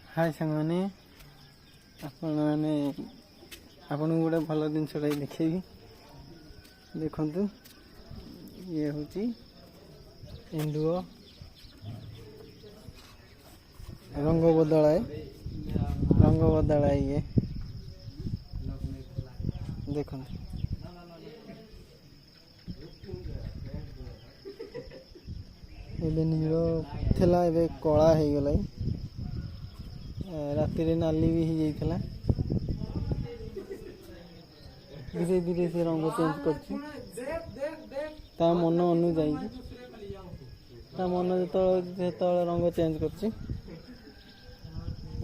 हाय सांगने आपण माने आपन गोटे भल जिनसटा देखेबी देखु ये हूँ एंडुओ रंग बदलाए ये देख एबे नीलो थेला एबे कला हो गला राति रे नाली भी हो जाइथला धीरे धीरे से रंग चेंज करछि ता मन अनुଯାयी ता मन जो रंग चेंज करछि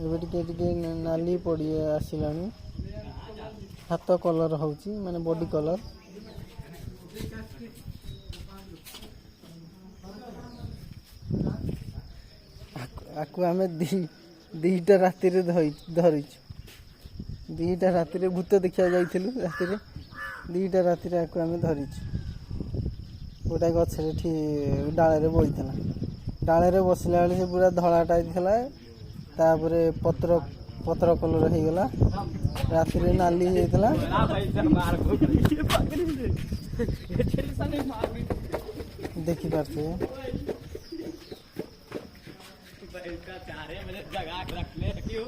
एबे टिके नाली पड़ी आसिलानी हाथ कलर होउछि माने बॉडी कलर आकु आमे दीटा राति रे धरिछु दीटा राति रे भूत देखा जाइथिलु राति रे दीटा राति रे आकु आमे धरिछु गोटा गछरे ठी डाळे रे बइथला डाळे रे बसला बेले से पूरा धळाटा दिखला तापरे पत्र कलर हो गला राति रे नाली हेतला देखि पारछे जगह रख ले क्यों